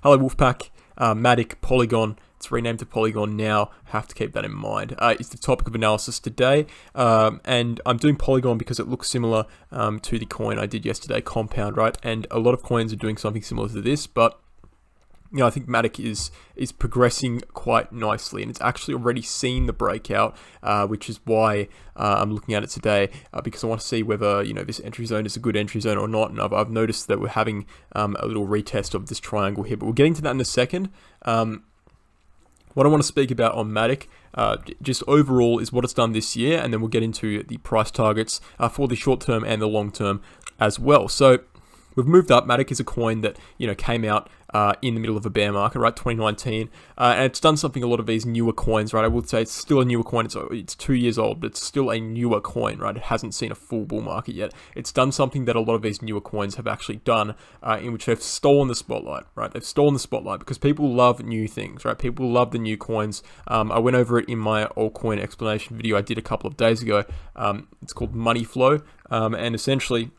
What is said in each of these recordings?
Hello Wolfpack, Matic, Polygon, it's renamed to Polygon now, have to keep that in mind. It's the topic of analysis today, and I'm doing Polygon because it looks similar to the coin I did yesterday, Compound, right? And a lot of coins are doing something similar to this, but you know, I think Matic is progressing quite nicely, and it's actually already seen the breakout, which is why I'm looking at it today, because I want to see whether, you know, this entry zone is a good entry zone or not. And I've noticed that we're having a little retest of this triangle here, but we're getting to that in a second. What I want to speak about on Matic, just overall, is what it's done this year, and then we'll get into the price targets for the short term and the long term as well. So we've moved up. Matic is a coin that, you know, came out in the middle of a bear market, right, 2019, and it's done something a lot of these newer coins, right? I would say it's still a newer coin. It's 2 years old, but it's still a newer coin, right? It hasn't seen a full bull market yet. It's done something that a lot of these newer coins have actually done, in which they've stolen the spotlight, right? They've stolen the spotlight because people love new things, right? People love the new coins. I went over it in my altcoin explanation video I did a couple of days ago. It's called Money Flow, and essentially,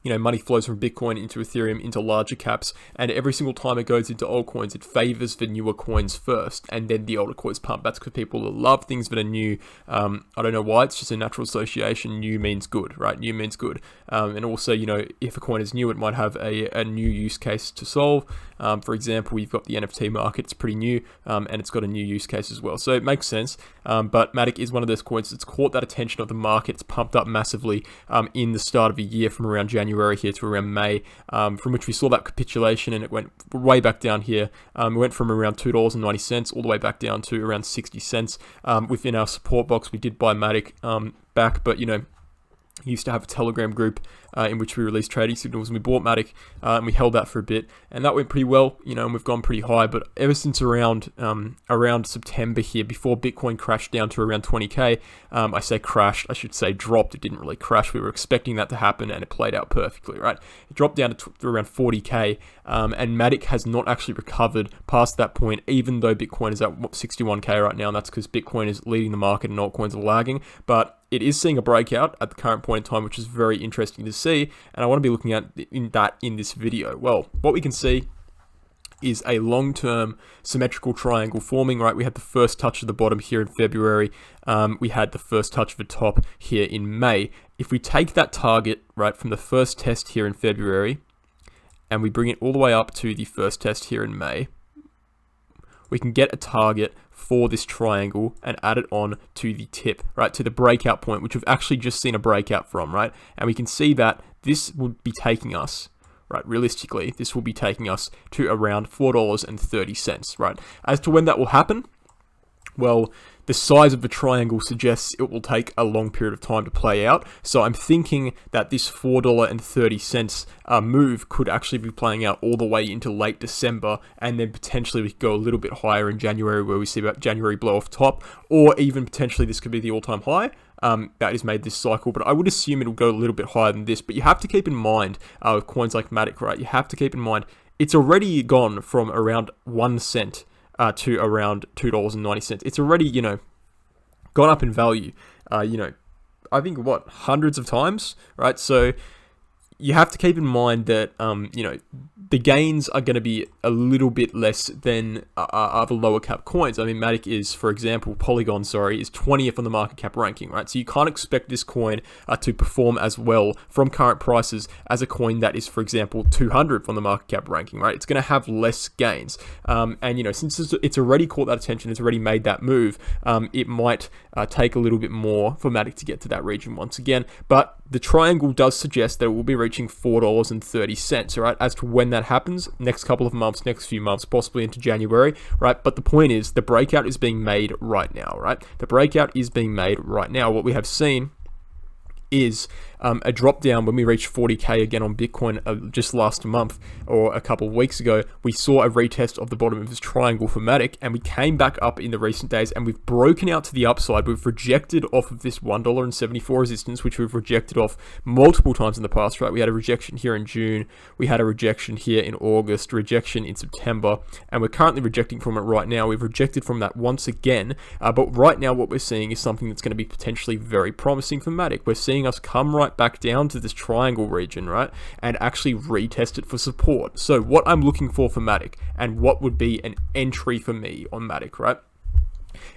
you know, money flows from Bitcoin into Ethereum into larger caps, and every single time it goes into altcoins, it favors the newer coins first, and then the older coins pump. That's because people love things that are new. I don't know why, it's just a natural association. New means good, right? New means good. And also, you know, if a coin is new, it might have a new use case to solve. For example, you've got the NFT market, it's pretty new, and it's got a new use case as well. So it makes sense, but Matic is one of those coins that's caught that attention of the market. It's pumped up massively in the start of the year from around January here to around May, from which we saw that capitulation, and it went way back down here. It went from around $2.90 all the way back down to around 60 cents. Within our support box, we did buy Matic back, but you know, used to have a Telegram group in which we released trading signals, and we bought Matic, and we held that for a bit, and that went pretty well, you know, and we've gone pretty high. But ever since around September here, before Bitcoin crashed down to around 20k, I say crashed, I should say dropped. It didn't really crash. We were expecting that to happen, and it played out perfectly, right? It dropped down to around 40k, and Matic has not actually recovered past that point, even though Bitcoin is at 61k right now, and that's because Bitcoin is leading the market and altcoins are lagging. But it is seeing a breakout at the current point in time, which is very interesting to see, and I want to be looking at in this video. Well, what we can see is a long-term symmetrical triangle forming, right? We had the first touch of the bottom here in February. We had the first touch of the top here in May. If we take that target, right, from the first test here in February, and we bring it all the way up to the first test here in May, we can get a target for this triangle and add it on to the tip, right, to the breakout point, which we've actually just seen a breakout from, right? And we can see that this would be taking us, right, realistically, this will be taking us to around $4.30, right? As to when that will happen, well, the size of the triangle suggests it will take a long period of time to play out. So I'm thinking that this $4.30 move could actually be playing out all the way into late December, and then potentially we could go a little bit higher in January, where we see about January blow off top, or even potentially this could be the all-time high that is made this cycle. But I would assume it'll go a little bit higher than this. But you have to keep in mind with coins like Matic, right? You have to keep in mind it's already gone from around 1 cent to around $2.90. It's already, you know, gone up in value, you know, I think what, hundreds of times, right? So you have to keep in mind that, you know, the gains are going to be a little bit less than other lower cap coins. I mean, Matic is, for example, Polygon, sorry, is 20th on the market cap ranking, right? So you can't expect this coin to perform as well from current prices as a coin that is, for example, 200th on the market cap ranking, right? It's going to have less gains. And, you know, since it's already caught that attention, it's already made that move, it might take a little bit more for Matic to get to that region once again. But the triangle does suggest that it will be reaching $4.30, right? As to when that happens, next couple of months, next few months, possibly into January, right? But the point is, the breakout is being made right now, right? The breakout is being made right now. What we have seen is a drop down when we reached 40k again on Bitcoin just last month or a couple of weeks ago. We saw a retest of the bottom of this triangle for Matic, and we came back up in the recent days, and we've broken out to the upside. We've rejected off of this $1.74 resistance, which we've rejected off multiple times in the past, right? We had a rejection here in June, we had a rejection here in August, rejection in September, and we're currently rejecting from it right now. We've rejected from that once again, but right now what we're seeing is something that's going to be potentially very promising for Matic. We're seeing us come right right back down to this triangle region, right, and actually retest it for support. So what I'm looking for Matic, and what would be an entry for me on Matic, right,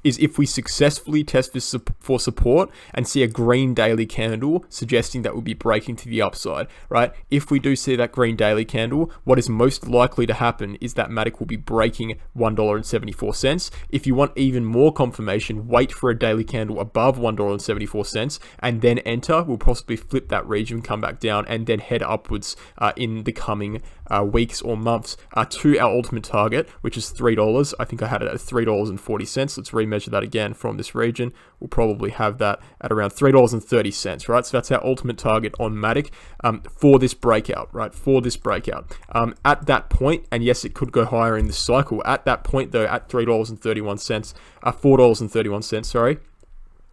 is if we successfully test this for support and see a green daily candle suggesting that we'll be breaking to the upside, right? If we do see that green daily candle, what is most likely to happen is that Matic will be breaking $1.74. If you want even more confirmation, wait for a daily candle above $1.74 and then enter. We'll possibly flip that region, come back down, and then head upwards in the coming weeks or months to our ultimate target, which is $3. I think I had it at $3.40. Let's remeasure that again from this region. We'll probably have that at around $3.30, right? So that's our ultimate target on Matic for this breakout, right? For this breakout. At that point, and yes, it could go higher in this cycle. At that point, though, at $4.31, sorry,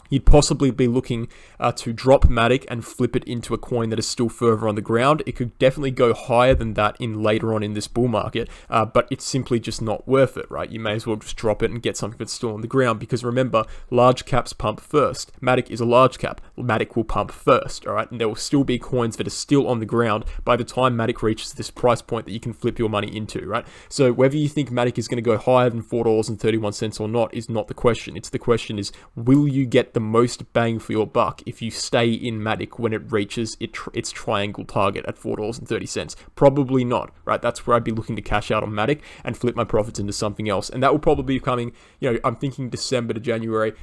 you'd possibly be looking to drop Matic and flip it into a coin that is still further on the ground. It could definitely go higher than that in later on in this bull market, but it's simply just not worth it, right? You may as well just drop it and get something that's still on the ground, because remember, large caps pump first. Matic is a large cap. Matic will pump first, all right? And there will still be coins that are still on the ground by the time Matic reaches this price point that you can flip your money into, right? So whether you think Matic is going to go higher than $4.31 or not is not the question. It's the question is, will you get the most bang for your buck if you stay in Matic when it reaches its triangle target at $4.30? Probably not, right? That's where I'd be looking to cash out on Matic and flip my profits into something else. And that will probably be coming, I'm thinking December to January,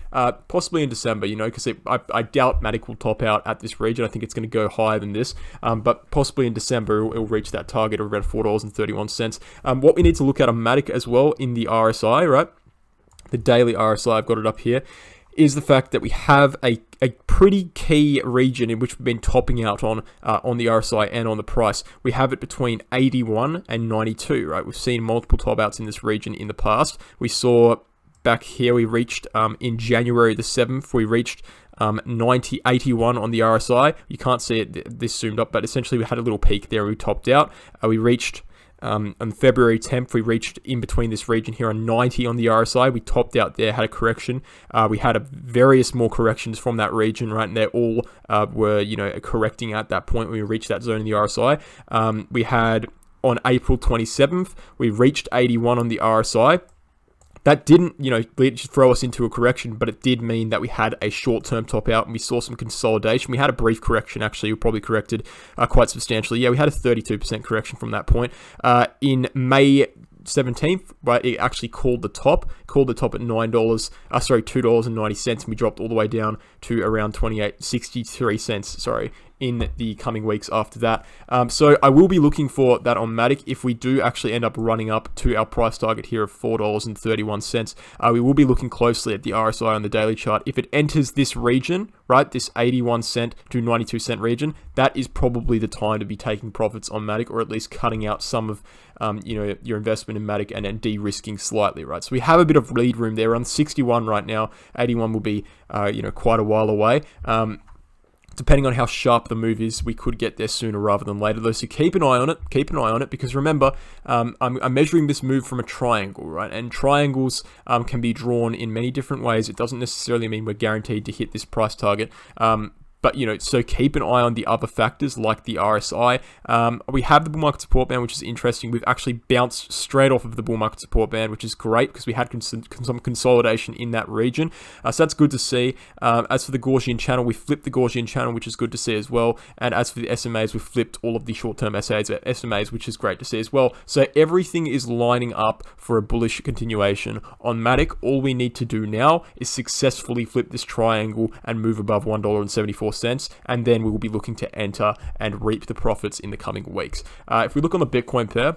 possibly in December, because I doubt Matic will top out at this region. I think it's going to go higher than this, but possibly in December it'll reach that target of around $4.31. What we need to look at on Matic as well in the RSI, right? The daily RSI, I've got it up here, is the fact that we have a pretty key region in which we've been topping out on the RSI and on the price. We have it between 81 and 92, right? We've seen multiple top outs in this region in the past. We saw back here, we reached in January the 7th, we reached 81 on the RSI. You can't see it this zoomed up, but essentially we had a little peak there. We topped out. We reached on February 10th, we reached in between this region here on 90 on the RSI. We topped out there, had a correction. We had various more corrections from that region, right? And they all were, correcting at that point when we reached that zone in the RSI. We had on April 27th, we reached 81 on the RSI. That didn't, throw us into a correction, but it did mean that we had a short-term top out and we saw some consolidation. We had a brief correction, actually. We probably corrected quite substantially. Yeah, we had a 32% correction from that point. In May 17th, right, it actually called the top at $2.90, and we dropped all the way down to around 63 cents, in the coming weeks after that. So I will be looking for that on Matic. If we do actually end up running up to our price target here of $4.31, we will be looking closely at the RSI on the daily chart. If it enters this region, right, this 81 cent to 92 cent region, that is probably the time to be taking profits on Matic, or at least cutting out some of your investment in Matic and then de-risking slightly, right? So we have a bit of lead room there. We're on 61 right now. 81 will be quite a while away. Depending on how sharp the move is, we could get there sooner rather than later, though. So keep an eye on it. Keep an eye on it, because remember, I'm measuring this move from a triangle, right? And triangles can be drawn in many different ways. It doesn't necessarily mean we're guaranteed to hit this price target. But, so keep an eye on the other factors like the RSI. We have the bull market support band, which is interesting. We've actually bounced straight off of the bull market support band, which is great because we had some consolidation in that region. So that's good to see. As for the Gaussian channel, we flipped the Gaussian channel, which is good to see as well. And as for the SMAs, we flipped all of the short-term SMAs, which is great to see as well. So everything is lining up for a bullish continuation on Matic. All we need to do now is successfully flip this triangle and move above $1.74. And then we will be looking to enter and reap the profits in the coming weeks. If we look on the Bitcoin pair,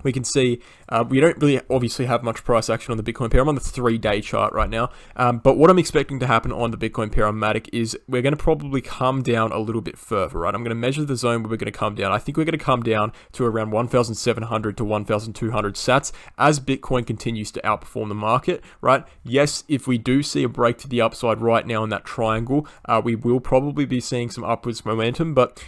we can see we don't really obviously have much price action on the Bitcoin pair. I'm on the 3-day chart right now. But what I'm expecting to happen on the Bitcoin pair on Matic is we're going to probably come down a little bit further, right? I'm going to measure the zone where we're going to come down. I think we're going to come down to around 1,700 to 1,200 sats as Bitcoin continues to outperform the market, right? Yes, if we do see a break to the upside right now in that triangle, we will probably be seeing some upwards momentum. But,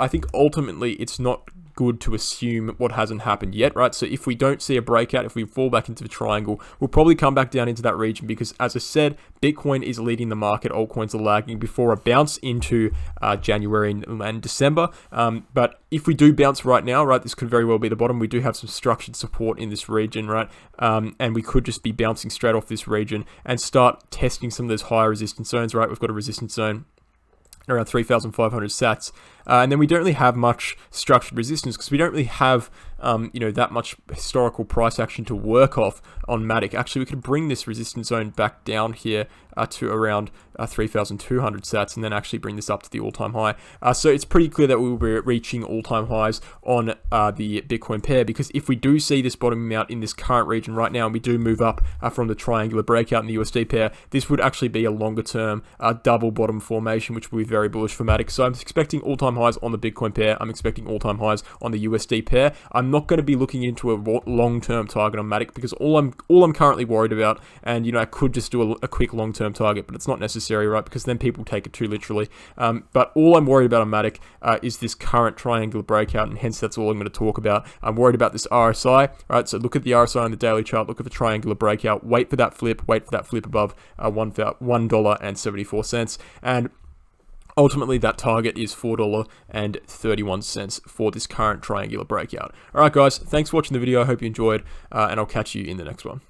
I think ultimately it's not good to assume what hasn't happened yet, right? So if we don't see a breakout, if we fall back into the triangle, we'll probably come back down into that region because, as I said, Bitcoin is leading the market, altcoins are lagging before a bounce into January and December. But if we do bounce right now, right, this could very well be the bottom. We do have some structured support in this region, right? And we could just be bouncing straight off this region and start testing some of those higher resistance zones, right? We've got a resistance zone around 3,500 sats. And then we don't really have much structured resistance because we don't really have, that much historical price action to work off on Matic. Actually, we could bring this resistance zone back down here to around 3,200 sats and then actually bring this up to the all-time high. So it's pretty clear that we will be reaching all-time highs on the Bitcoin pair, because if we do see this bottoming out in this current region right now and we do move up from the triangular breakout in the USD pair, this would actually be a longer-term double bottom formation, which will be very bullish for Matic. So I'm expecting all-time highs on the Bitcoin pair. I'm expecting all-time highs on the USD pair. I'm not going to be looking into a long-term target on Matic because all I'm currently worried about, and I could just do a quick long-term target, but it's not necessary, right? Because then people take it too literally. But all I'm worried about on Matic is this current triangular breakout, and hence that's all I'm going to talk about. I'm worried about this RSI, right? So look at the RSI on the daily chart, look at the triangular breakout, wait for that flip above $1.74, and ultimately, that target is $4.31 for this current triangular breakout. All right, guys, thanks for watching the video. I hope you enjoyed, and I'll catch you in the next one.